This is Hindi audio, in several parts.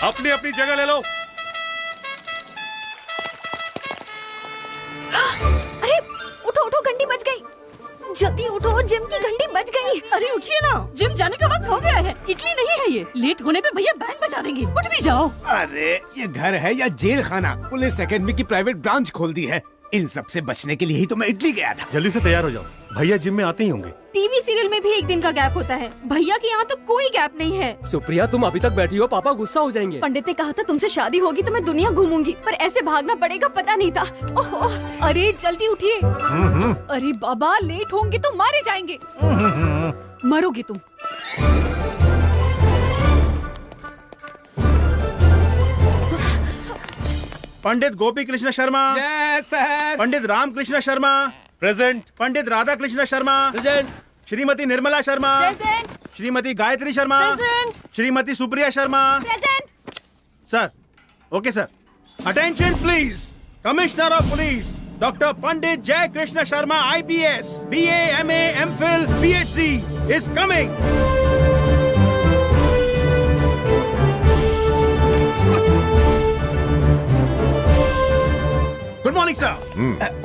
अपनी अपनी जगह ले लो। अरे उठो उठो, घंटी बज गई। जल्दी उठो, जिम की घंटी बज गई। अरे उठिए ना, जिम जाने का वक्त हो गया है। इडली नहीं है ये, लेट होने पे भैया बैंड बजा देंगे। उठ भी जाओ। अरे ये घर है या जेल खाना? पुलिस एकेडमी की प्राइवेट ब्रांच खोल दी है। इन सब से बचने के लिए ही तो मैं इटली गया था। जल्दी से तैयार हो जाओ, भैया जिम में आते ही होंगे। टीवी सीरियल में भी एक दिन का गैप होता है, भैया के यहाँ तो कोई गैप नहीं है। सुप्रिया तुम अभी तक बैठी हो, पापा गुस्सा हो जाएंगे। पंडित ने कहा था तुमसे शादी होगी तो मैं दुनिया घूमूंगी, पर ऐसे भागना पड़ेगा पता नहीं था। ओहो, अरे जल्दी उठिए। अरे बाबा लेट होंगे तो मारे जाएंगे। मरोगे तुम। Pandit Gopi Krishna Sharma, yes sir. Pandit Ram Krishna Sharma, present. Pandit Radha Krishna Sharma, present. Shrimati Nirmala Sharma, present. Shrimati Gayatri Sharma, present. Shrimati Supriya Sharma. Present. Sir, okay sir. Attention please. Commissioner of police doctor Pandit Jai Krishna Sharma IPS, BA, MA, MPhil, PhD is coming. Good morning sir.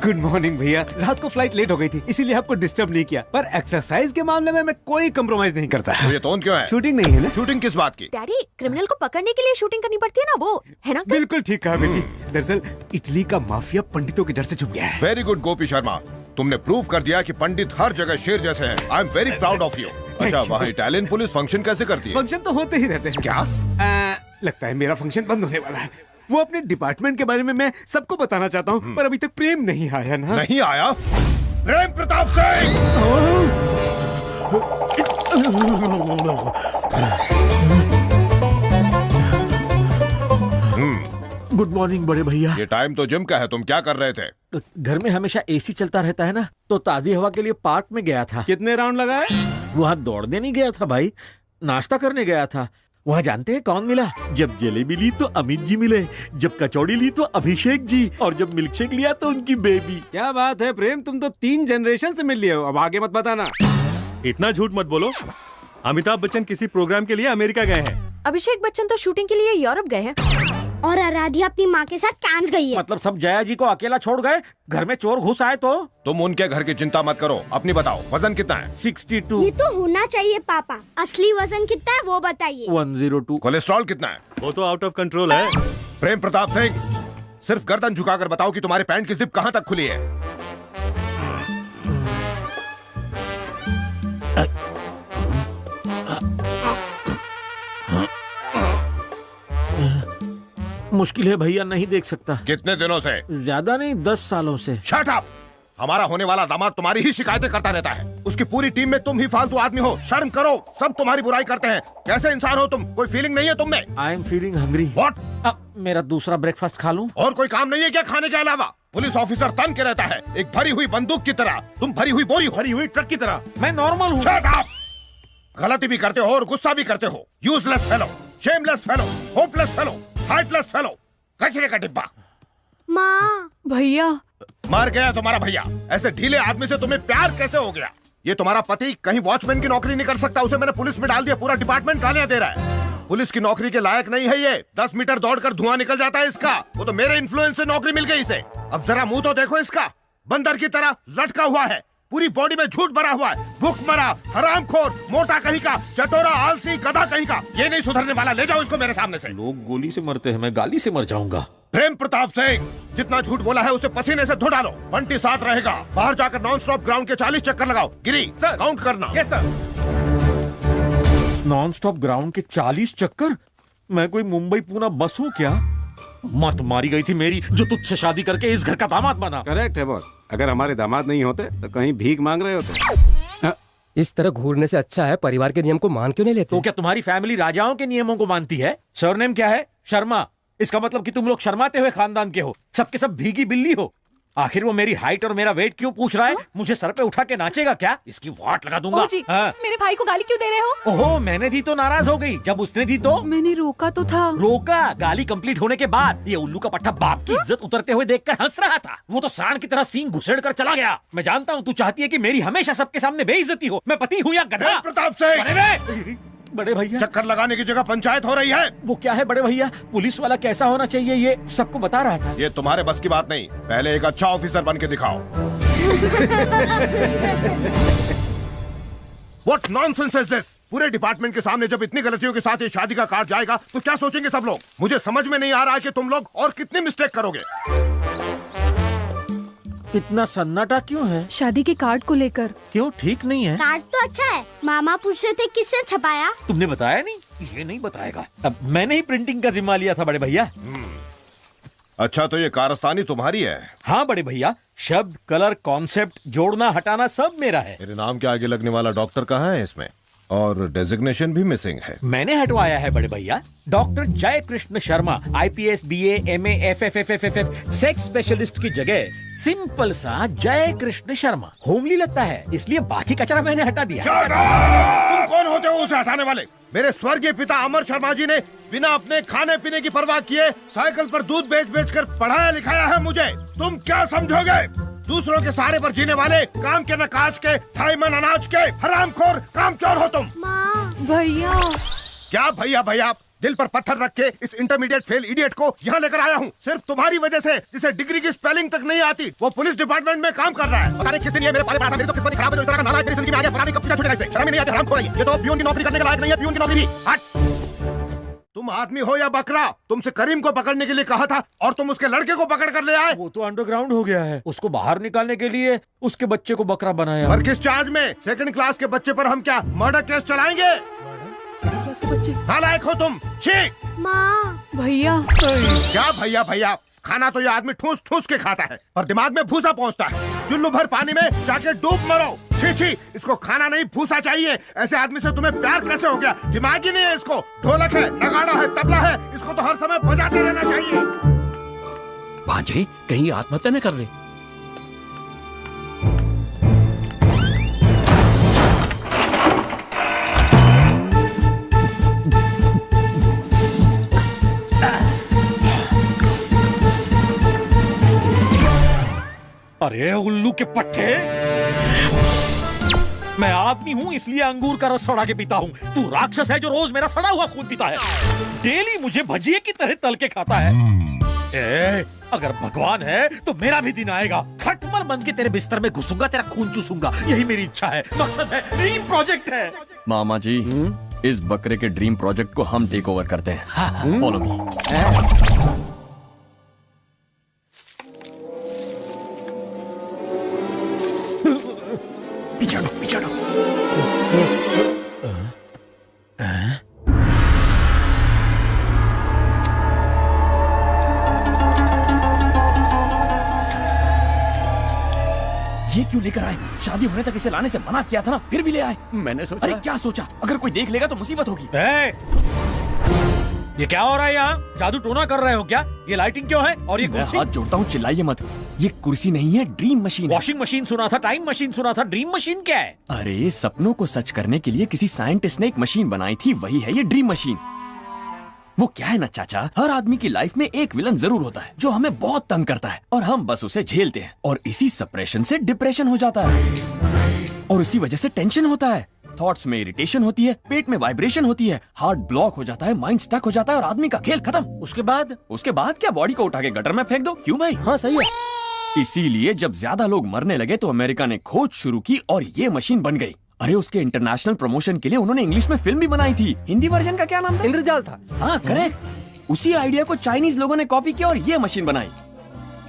Good morning भैया। रात को फ्लाइट लेट हो गई थी, इसीलिए आपको डिस्टर्ब नहीं किया। पर एक्सरसाइज के मामले में मैं कोई कम्प्रोमाइज नहीं करता। तो ये टोन क्यों है? शूटिंग नहीं है ना? शूटिंग किस बात की? डैडी, क्रिमिनल को पकड़ने के लिए शूटिंग करनी पड़ती है ना, वो है ना? बिल्कुल ठीक कहा बेटी। दरअसल इटली का माफिया पंडितों के डर से छुप गया है। वेरी गुड गोपी शर्मा, तुमने प्रूव कर दिया कि पंडित हर जगह शेर जैसे हैं। I am very proud of you. अच्छा, वहाँ इटालियन पुलिस फंक्शन कैसे करती है? फंक्शन तो होते ही रहते हैं। क्या? लगता है मेरा फंक्शन बंद होने वाला है। वो अपने डिपार्टमेंट के बारे में मैं सबको बताना चाहता हूँ, पर अभी तक प्रेम नहीं आया ना। नहीं आया? प्रेम प्रताप सिंह! गुड मॉर्निंग बड़े भैया। ये टाइम तो जिम का है, तुम क्या कर रहे थे? घर में हमेशा AC चलता रहता है ना, तो ताजी हवा के लिए पार्क में गया था। कितने राउंड लगाए? वहाँ दौड़ने नहीं गया था भाई, नाश्ता करने गया था। वहाँ जानते हैं कौन मिला? जब जलेबी ली तो अमित जी मिले, जब कचौड़ी ली तो अभिषेक जी, और जब मिल्क शेक लिया तो उनकी बेबी। क्या बात है प्रेम, तुम तो 3 जनरेशन से मिल लिए हो। अब आगे मत बताना। इतना झूठ मत बोलो। अमिताभ बच्चन किसी प्रोग्राम के लिए अमेरिका गए हैं। अभिषेक बच्चन तो शूटिंग के लिए यूरोप गए हैं। और आराध्या अपनी माँ के साथ कांस गई है। मतलब सब जया जी को अकेला छोड़ गए? घर में चोर घुस आए तो? तुम उनके घर की चिंता मत करो, अपनी बताओ, वजन कितना है? 62। ये तो होना चाहिए पापा। असली वजन कितना है वो बताइए। 102। कोलेस्ट्रॉल कितना है? वो तो आउट ऑफ कंट्रोल है। प्रेम प्रताप सिंह, सिर्फ गर्दन झुकाकर बताओ कि तुम्हारे पैंट की जिप कहाँ तक खुली है? मुश्किल है भैया, नहीं देख सकता। कितने दिनों से? ज्यादा नहीं, 10 सालों से। Shut up! हमारा होने वाला दामाद तुम्हारी ही शिकायतें करता रहता है। उसकी पूरी टीम में तुम ही फालतू आदमी हो। शर्म करो, सब तुम्हारी बुराई करते हैं। कैसे इंसान हो तुम? कोई फीलिंग नहीं है तुम में? I am feeling hungry. What? मेरा दूसरा ब्रेकफास्ट खा लूं? और कोई काम नहीं है क्या खाने के अलावा? पुलिस ऑफिसर तन के रहता है, एक भरी हुई बंदूक की तरह। तुम भरी हुई बोरी हो। भरी हुई ट्रक की तरह। मैं नॉर्मल हूँ। Shut up! गलती भी करते हो और गुस्सा भी करते हो। Useless fellow, shameless fellow, hopeless fellow, heartless fellow, कचरे का डिब्बा। माँ, भैया मर गया तुम्हारा भैया। ऐसे ढीले आदमी से तुम्हें प्यार कैसे हो गया? ये तुम्हारा पति कहीं वॉचमैन की नौकरी नहीं कर सकता, उसे मैंने पुलिस में डाल दिया। पूरा डिपार्टमेंट गालियां दे रहा है। पुलिस की नौकरी के लायक नहीं है ये। 10 मीटर दौड़कर धुआं निकल जाता है इसका। वो तो मेरे इन्फ्लुएंस से नौकरी मिल गई इसे। अब जरा मुंह तो देखो इसका, बंदर की तरह लटका हुआ है। पूरी बॉडी में झूठ भरा हुआ है। भूख मरा, हरामखोर, मोटा कहीं का, चटोरा, आलसी, गधा कहीं का। ये नहीं सुधरने वाला। ले जाओ इसको मेरे सामने से। लोग गोली से मरते हैं, मैं गाली से मर जाऊंगा। प्रेम प्रताप सिंह, जितना झूठ बोला है उसे पसीने से धो डालो। बंटी साथ रहेगा। बाहर जाकर नॉन स्टॉप ग्राउंड के 40 चक्कर लगाओ। गिरी सर, काउंट करना। Yes sir. Non stop ground के 40 चक्कर? मैं कोई मुंबई पूना बस हूँ क्या? मत मारी गई थी मेरी, जो तुझसे शादी करके इस घर का दामाद बना। करेक्ट है बॉस। अगर हमारे दामाद नहीं होते तो कहीं भीख मांग रहे होते। इस तरह घूरने से अच्छा है परिवार के नियम को मान क्यों नहीं लेते? तो क्या तुम्हारी फैमिली राजाओं के नियमों को मानती है? सरनेम क्या है? शर्मा। इसका मतलब कि तुम लोग शर्माते हुए खानदान के हो, सबके सब भीगी बिल्ली हो। आखिर वो मेरी हाइट और मेरा वेट क्यों पूछ रहा है? मुझे सर पे उठा के नाचेगा क्या? इसकी वाट लगा दूंगा। जी, हाँ। मेरे भाई को गाली क्यों दे रहे हो? ओहो, मैंने दी तो नाराज हो गई, जब उसने दी तो मैंने रोका तो था। रोका? गाली कंप्लीट होने के बाद ये उल्लू का पट्टा बाप की इज्जत उतरते हुए देखकर हंस रहा था। वो तो सांड की तरह सींग घुसेड़ कर चला गया। मैं जानता हूँ तू चाहती है कि मेरी हमेशा सबके सामने बेइज्जती हो। मैं पति हूँ या गधा? प्रताप सिंह, बड़े भैया चक्कर लगाने की जगह पंचायत हो रही है। वो क्या है बड़े भैया, पुलिस वाला कैसा होना चाहिए ये सबको बता रहा था। ये तुम्हारे बस की बात नहीं, पहले एक अच्छा ऑफिसर बन के दिखाओ। What nonsense is this? पूरे डिपार्टमेंट के सामने जब इतनी गलतियों के साथ ये शादी का कार्ड जाएगा तो क्या सोचेंगे सब लोग? मुझे समझ में नहीं आ रहा है कि तुम लोग और कितनी मिस्टेक करोगे। इतना सन्नाटा क्यों है? शादी के कार्ड को लेकर। क्यों, ठीक नहीं है? कार्ड तो अच्छा है। मामा पूछ रहे थे किसने छपाया। तुमने बताया नहीं? ये नहीं बताएगा। अब मैंने ही प्रिंटिंग का जिम्मा लिया था बड़े भैया। अच्छा तो ये कारस्तानी तुम्हारी है? हाँ बड़े भैया, शब्द, कलर, कॉन्सेप्ट, जोड़ना हटाना सब मेरा है। मेरे नाम के आगे लगने वाला डॉक्टर कहाँ है इसमें? और डेजिग्नेशन भी मिसिंग है। मैंने हटवाया है बड़े भैया। डॉक्टर जय Krishna Sharma, IPS, BA, MA, FFFFF, sex specialist की जगह सिंपल सा जय कृष्ण शर्मा होमली लगता है, इसलिए बाकी कचरा मैंने हटा दिया। तुम कौन होते हो उसे हटाने वाले? मेरे स्वर्गीय पिता अमर शर्मा जी ने बिना अपने खाने पीने की परवाह किए साइकिल पर दूध बेच बेच कर पढ़ाया लिखाया है मुझे। तुम क्या समझोगे? दूसरों के सहारे पर जीने वाले, काम के न काज के, 2.5 मन अनाज के हरामखोर कामचोर हो तुम। भैया क्या भैया भैया? दिल पर पत्थर रख के इस इंटरमीडिएट फेल इडियट को यहाँ लेकर आया हूँ सिर्फ तुम्हारी वजह से, जिसे डिग्री की स्पेलिंग तक नहीं आती, वो पुलिस डिपार्टमेंट में काम कर रहा है। पता नहीं किस दिन ये मेरे पाले पड़ा था, मेरी तो किस्मत खराब है जो इस तरह का नालायक मेरी जिंदगी में आ गया। पता नहीं कब पीछा छूटेगा इसे। शर्म ही नहीं आती, हरामखोर है ये तो पियून की नौकरी करने के लायक नहीं है। पियून की नौकरी भी हट। तुम आदमी हो या बकरा? तुमसे करीम को पकड़ने के लिए कहा था और तुम उसके लड़के को पकड़ कर ले आए। वो तो अंडरग्राउंड हो गया है, उसको बाहर निकालने के लिए उसके बच्चे को बकरा बनाया। और किस चार्ज में? सेकंड क्लास के बच्चे पर हम क्या मर्डर केस चलाएंगे? नालायक हो तुम। छी। माँ भैया क्या भैया भैया? खाना तो ये आदमी ठूस ठूस के खाता है पर दिमाग में भूसा पहुंचता है। चुल्लू भर पानी में जाके डूब मरो। छी छी, इसको खाना नहीं भूसा चाहिए। ऐसे आदमी से तुम्हें प्यार कैसे हो गया? दिमाग ही नहीं है इसको। ढोलक है, नगाड़ा है, तबला है, इसको तो हर समय बजाते रहना चाहिए। भांजे कहीं आत्महत्या न कर ले। अरे उल्लू के पट्टे, मैं आदमी हूँ इसलिए अंगूर का रस सड़ा के पीता हूँ। तू राक्षस है जो रोज मेरा सड़ा हुआ खून पीता है, डेली मुझे भजिए की तरह तल के खाता है। अगर भगवान है तो मेरा भी दिन आएगा, खटमल बन के तेरे बिस्तर में घुसूंगा, तेरा खून चूसूंगा। यही मेरी इच्छा है, मकसद है, ड्रीम प्रोजेक्ट है। मामा जी इस बकरे के ड्रीम प्रोजेक्ट को हम टेक ओवर करते हैं। Follow me. पीछे हटो, पीछे हटो। ये क्यों लेकर आए? शादी होने तक इसे लाने से मना किया था ना, फिर भी ले आए। मैंने सोचा। अरे क्या सोचा? अगर कोई देख लेगा तो मुसीबत होगी। ये क्या हो रहा है यहाँ? जादू टोना कर रहे हो क्या? ये लाइटिंग क्यों है? और ये कुर्सी? हाथ जोड़ता हूँ, चिल्लाइए मत। ये कुर्सी नहीं है, ड्रीम मशीन है। वॉशिंग मशीन सुना था, टाइम मशीन सुना था, ड्रीम मशीन क्या है? अरे सपनों को सच करने के लिए किसी साइंटिस्ट ने एक मशीन बनाई थी, वही है ये ड्रीम मशीन। वो क्या है ना चाचा, हर आदमी की लाइफ में एक विलन जरूर होता है जो हमें बहुत तंग करता है और हम बस उसे झेलते हैं, और इसी सप्रेशन से डिप्रेशन हो जाता है और इसी वजह से टेंशन होता है, थॉट्स में इरिटेशन होती है, पेट में वाइब्रेशन होती है, हार्ट ब्लॉक हो जाता है, माइंड स्टक हो जाता है और आदमी का खेल खत्म। उसके बाद क्या, बॉडी को उठा के गटर में फेंक दो। क्यों भाई? हाँ सही है। इसीलिए जब ज्यादा लोग मरने लगे तो अमेरिका ने खोज शुरू की और ये मशीन बन गई। अरे उसके इंटरनेशनल प्रमोशन के लिए उन्होंने इंग्लिश में फिल्म भी बनाई थी। हिंदी वर्जन का क्या नाम था? इंद्रजाल था। हाँ करेक्ट। उसी आइडिया को चाइनीज लोगों ने कॉपी किया और ये मशीन बनाई।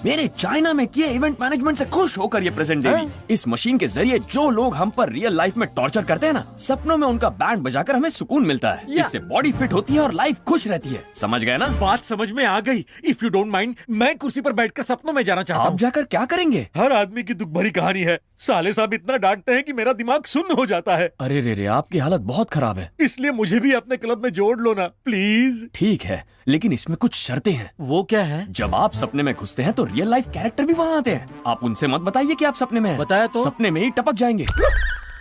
मेरे चाइना में किए इवेंट मैनेजमेंट से खुश होकर ये प्रेजेंट दे दी। इस मशीन के जरिए जो लोग हम पर रियल लाइफ में टॉर्चर करते हैं ना, सपनों में उनका बैंड बजाकर हमें सुकून मिलता है। इससे बॉडी फिट होती है और लाइफ खुश रहती है। समझ गए ना? बात समझ में आ गई। इफ यू डोंट माइंड, मैं कुर्सी पर बैठकर सपनों में जाना चाहता हूँ। आप जाकर क्या करेंगे? हर आदमी की दुख भरी कहानी है। साले साहब इतना डांटते हैं कि मेरा दिमाग सुन्न हो जाता है। अरे रे, आपकी हालत बहुत खराब है। इसलिए मुझे भी अपने क्लब में जोड़ लो ना प्लीज। ठीक है, लेकिन इसमें कुछ शर्तें हैं। वो क्या है? जब आप सपने में घुसते हैं तो रियल लाइफ कैरेक्टर भी वहाँ आते हैं। आप उनसे मत बताइए कि आप सपने में हैं। बताया तो? सपने में ही टपक जाएंगे।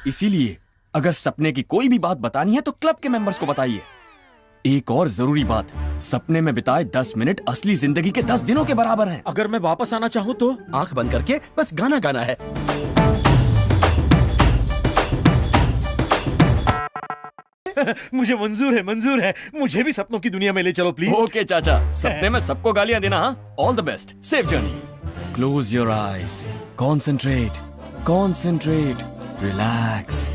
इसीलिए अगर सपने की कोई भी बात बतानी है तो क्लब के मेंबर्स को बताइए। एक और जरूरी बात, सपने में बिताए 10 मिनट असली जिंदगी के 10 दिनों के बराबर हैं। अगर मैं वापस आना चाहूँ तो? आंख बंद करके बस गाना गाना है। मुझे मंजूर है मुझे भी सपनों की दुनिया में ले चलो प्लीज। ओके चाचा, सपने में सबको गालियां देना। हाँ, all the best, safe journey. Close your eyes, concentrate, relax.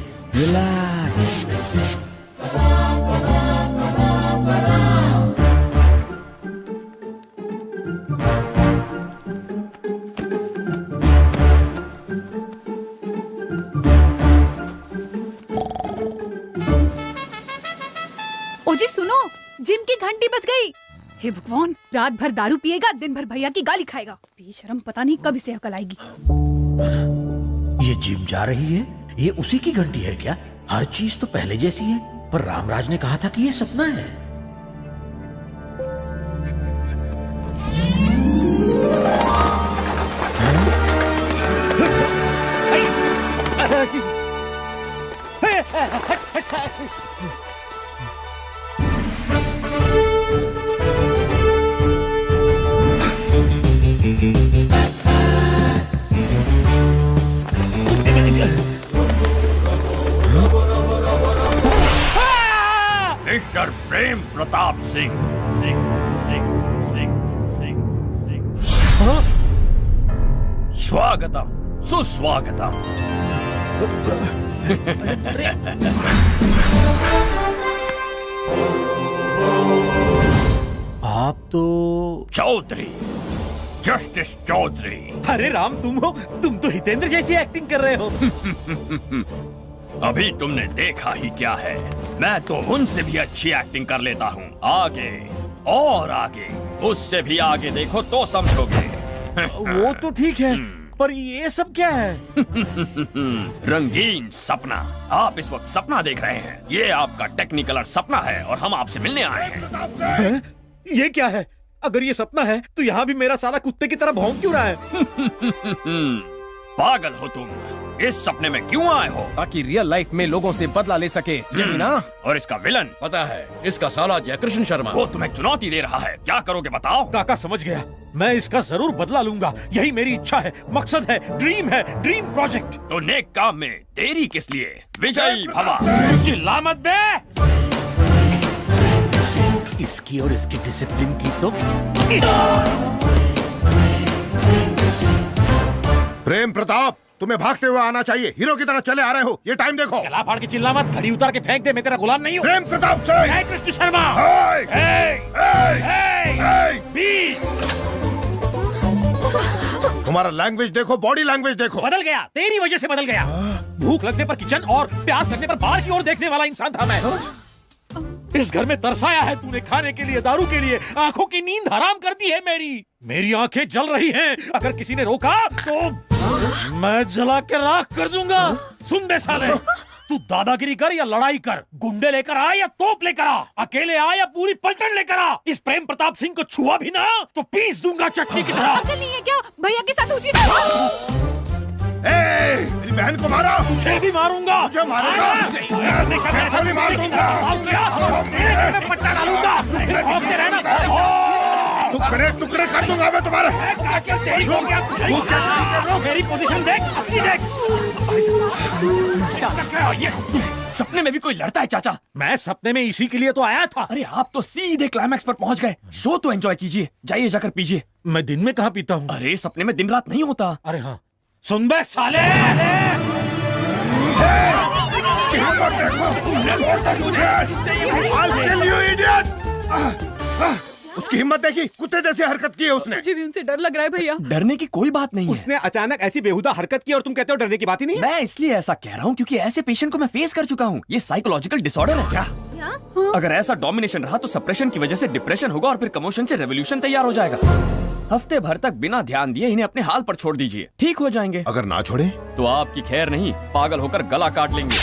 ओ जी सुनो, जिम की घंटी बज गई। हे भगवान, रात भर दारू पिएगा, दिन भर भैया की गाली खाएगा। बेशरम, पता नहीं कब इसे अकल आएगी। ये जिम जा रही है, ये उसी की घंटी है क्या? हर चीज तो पहले जैसी है, पर रामराज ने कहा था कि ये सपना है। मिस्टर प्रेम प्रताप सिंह। स्वागतम, सुस्वागतम। आप तो चौधरी, जस्टिस चौधरी। अरे राम, तुम हो? तुम तो हितेंद्र जैसी एक्टिंग कर रहे हो। अभी तुमने देखा ही क्या है, मैं तो उनसे भी अच्छी एक्टिंग कर लेता हूँ। आगे और आगे, उससे भी आगे देखो तो समझोगे। वो तो ठीक है, पर ये सब क्या है? रंगीन सपना। आप इस वक्त सपना देख रहे हैं। ये आपका टेक्निकलर सपना है और हम आपसे मिलने आए हैं। ये क्या है? अगर ये सपना है तो यहाँ भी मेरा साला कुत्ते की तरह भौंक क्यों रहा है? पागल हो तुम? इस सपने में क्यों आए हो? ताकि रियल लाइफ में लोगों से बदला ले सके, यही ना? और इसका विलन पता है, इसका साला जयकृष्ण शर्मा। वो तुम्हें चुनौती दे रहा है। क्या करोगे बताओ? काका समझ गया, मैं इसका जरूर बदला लूंगा। यही मेरी इच्छा है, मकसद है, ड्रीम प्रोजेक्ट। तो नेक काम में देरी किस लिए? विजयी भवा। चिल्ला मत बे। इसकी और इसकी डिसिप्लिन की तो प्रेम प्रताप, तुम्हें भागते हुए आना चाहिए। हीरो की तरह चले आ रहे हो। ये टाइम देखो। गला फाड़ के चिल्ला मत, घड़ी उतार के फेंक दे। मैं तेरा गुलाम नहीं हूँ। प्रेम प्रताप से जय कृष्ण शर्मा। तुम्हारा लैंग्वेज देखो, बॉडी लैंग्वेज देखो। बदल गया, तेरी वजह से बदल गया। भूख लगने पर किचन और प्यास लगने पर बाहर की ओर देखने वाला इंसान था मैं। इस घर में तरसाया है तूने, खाने के लिए, दारू के लिए। आंखों की नींद हराम कर दी है मेरी आंखें जल रही हैं। अगर किसी ने रोका तो मैं जला के राख कर दूंगा। सुन बे साले, तू दादागिरी कर या लड़ाई कर, गुंडे लेकर आ या तोप लेकर आ, अकेले आ या पूरी पलटन लेकर आ, इस प्रेम प्रताप सिंह को छुआ भी ना तो पीस दूंगा चटनी की तरह। अकल नहीं है क्या? भैया के साथ उठी। मेरी बहन को मारा। तुझे भी मारूंगा। मुझे मारेगा? मैं भी मार दूंगा। पट्टा डालूंगा। टुकड़े कर दूंगा मैं तुम्हारे। मेरी पोजीशन देख, अपनी देख। सपने में भी कोई लड़ता है चाचा? मैं सपने में इसी के लिए तो आया था। अरे आप तो सीधे क्लाइमैक्स पर पहुंच गए। शो तो एंजॉय कीजिए, जाइए जाकर पीजिए। मैं दिन में कहाँ पीता हूँ? अरे सपने में दिन रात नहीं होता। अरे हाँ, सुन बे साले। उसकी हिम्मत देखी, कुत्ते जैसी हरकत की है उसने। मुझे भी उनसे डर लग रहा है भैया। डरने की कोई बात नहीं है। उसने अचानक ऐसी बेहुदा हरकत की और तुम कहते हो डरने की बात ही नहीं है? मैं इसलिए ऐसा कह रहा हूँ क्योंकि ऐसे पेशेंट को मैं फेस कर चुका हूँ। ये साइकोलॉजिकल डिसऑर्डर है क्या? अगर ऐसा डोमिनेशन रहा तो सप्रेशन की वजह से डिप्रेशन होगा और फिर कमोशन से रेवोल्यूशन तैयार हो जाएगा। हफ्ते भर तक बिना ध्यान दिए इन्हें अपने हाल पर छोड़ दीजिए, ठीक हो जाएंगे। अगर ना छोड़े तो आपकी खैर नहीं, पागल होकर गला काट लेंगे।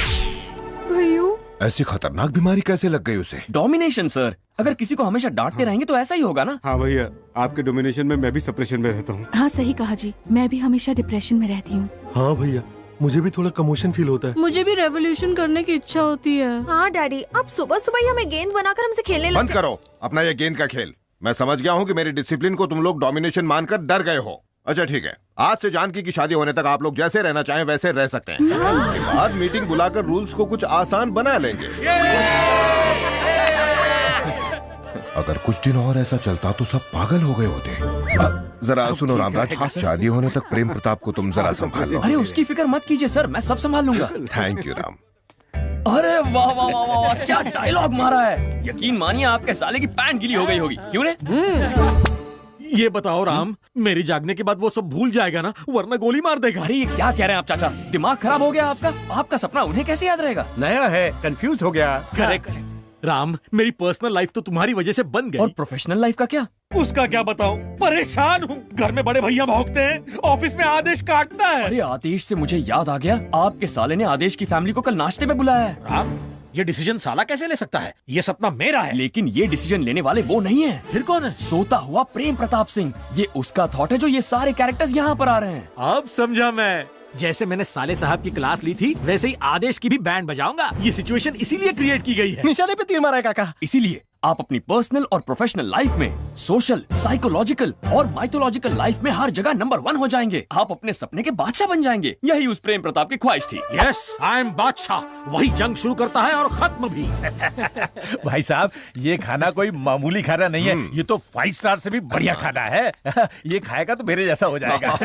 भैया, ऐसी खतरनाक बीमारी कैसे लग गई उसे? डोमिनेशन सर, अगर किसी को हमेशा डांटते रहेंगे तो ऐसा ही होगा ना। हाँ भैया, आपके डोमिनेशन में मैं भी सप्रेशन में रहता हूँ। हाँ सही कहा जी, मैं भी हमेशा डिप्रेशन में रहती हूँ। हाँ भैया, मुझे भी थोड़ा कमोशन फील होता है। मुझे भी रेवोल्यूशन करने की इच्छा होती है। हाँ डैडी, आप सुबह सुबह ही हमें गेंद बनाकर हमसे खेलने बंद लगते। करो अपना ये गेंद का खेल। मैं समझ गया हूँ कि मेरी डिसिप्लिन को तुम लोग डोमिनेशन मानकर डर गए हो। अच्छा ठीक है, आज से जानकी की शादी होने तक आप लोग जैसे रहना चाहें वैसे रह सकते हैं। उसके बाद मीटिंग बुलाकर रूल्स को कुछ आसान बना लेंगे। अगर कुछ दिन और ऐसा चलता तो सब पागल हो गए होते। जरा सुनो रामराज, शादी होने तक प्रेम प्रताप को तुम जरा संभाल लो। अरे उसकी फिक्र मत कीजिए सर, मैं सब संभाल लूंगा। Thank you Ram. अरे वाह वाह वाह वाह वाह, क्या डायलॉग मारा है। यकीन मानिए आपके साले की पैंट गीली हो गई होगी। क्यों रे? ये बताओ राम, मेरी जागने के बाद वो सब भूल जाएगा ना, वरना गोली मार देगा। अरे ये क्या कह रहे हैं आप चाचा, दिमाग खराब हो गया आपका? आपका सपना उन्हें कैसे याद रहेगा? नया है, कंफ्यूज हो गया। करेक्ट। राम, मेरी पर्सनल लाइफ तो तुम्हारी वजह से बन गई। और प्रोफेशनल लाइफ का क्या? उसका क्या बताऊं, परेशान हूँ। घर में बड़े भैया भौंकते हैं, ऑफिस में आदेश काटता है। अरे आदेश से मुझे याद आ गया, आपके साले ने आदेश की फैमिली को कल नाश्ते में बुलाया है। राम, ये डिसीजन साला कैसे ले सकता है? ये सपना मेरा है। लेकिन ये डिसीजन लेने वाले वो नहीं है। फिर कौन है? सोता हुआ प्रेम प्रताप सिंह। ये उसका थॉट है जो ये सारे कैरेक्टर्स यहाँ पर आ रहे हैं। अब समझा मैं। जैसे मैंने साले साहब की क्लास ली थी, वैसे ही आदेश की भी बैंड बजाऊंगा। ये सिचुएशन इसीलिए क्रिएट की गई है। निशाने पे तीर मारा है काका। इसीलिए आप अपनी पर्सनल और प्रोफेशनल लाइफ में सोशल, साइकोलॉजिकल और माइथोलॉजिकल लाइफ में हर जगह नंबर 1 हो जाएंगे। आप अपने सपने के बादशाह बन जाएंगे। यही उस प्रेम प्रताप की ख्वाहिश थी। यस, आई एम बादशाह। वही जंग शुरू करता है और खत्म भी। भाई साहब, ये खाना कोई मामूली खाना नहीं है, ये तो 5 स्टार से भी बढ़िया खाना है। ये खाएगा तो मेरे जैसा हो जाएगा।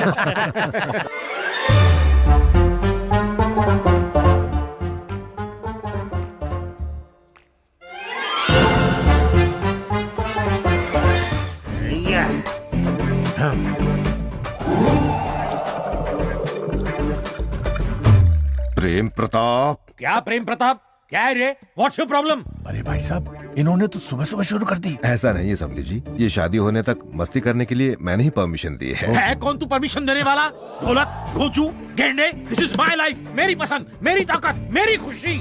प्रेम प्रताप। क्या प्रेम प्रताप? क्या है रे? What's your problem? अरे भाई साहब, इन्होंने तो सुबह सुबह शुरू कर दी। ऐसा नहीं है समधी जी, ये शादी होने तक मस्ती करने के लिए मैंने ही परमिशन दी है। कौन तू परमिशन देने वाला? ढोलक, घोंचू, गेंडे, दिस इज माय लाइफ, मेरी पसंद, मेरी ताकत, मेरी खुशी।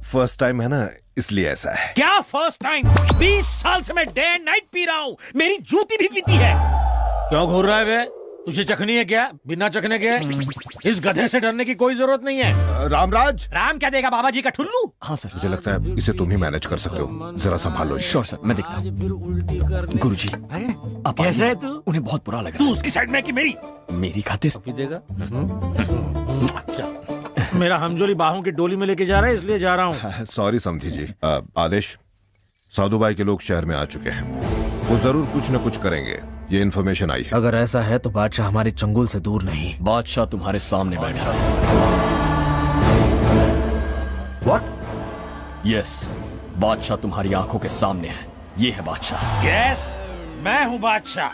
फर्स्ट टाइम है ना, इसलिए ऐसा है। क्या फर्स्ट टाइम? 20 साल से मैं डे एंड नाइट पी रहा हूँ, मेरी जूती भी पीती है। क्यों घूर रहा है बे? तुझे चखनी है क्या? बिना चखने के इस गधे से डरने की कोई जरूरत नहीं है। रामराज। राम क्या देगा, बाबा जी का ठुल्लू? हाँ सर। मुझे लगता है इसे तुम ही मैनेज कर सकते हो, जरा संभालो। श्योर सर, मैं देखता हूँ। गुरुजी, आप कैसे है तू? उन्हें बहुत बुरा लगा। तू उसकी साइड में कि मेरी? मेरी खातिर। मेरा हमजोली बाहों की डोली में लेके जा रहा है, इसलिए जा रहा हूँ। सॉरी समधी जी। आदेश, साधुबाई के लोग शहर में आ चुके हैं, वो जरूर कुछ न कुछ करेंगे, ये इन्फॉर्मेशन आई है। अगर ऐसा है तो बादशाह हमारे चंगुल से दूर नहीं। बादशाह तुम्हारे सामने बैठा। What? यस, बादशाह तुम्हारी आंखों के सामने है। ये है बादशाह। यस, मैं हूँ बादशाह।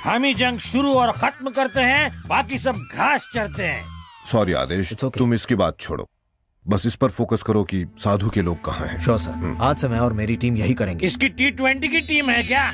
हम ही जंग शुरू और खत्म करते हैं, बाकी सब घास चरते हैं। सॉरी आदेश, तुम इसकी बात छोड़ो, बस इस पर फोकस करो कि साधु के लोग कहाँ हैं। श्योर सर, आज से मैं और मेरी टीम यही करेंगे। इसकी T20 की टीम है क्या?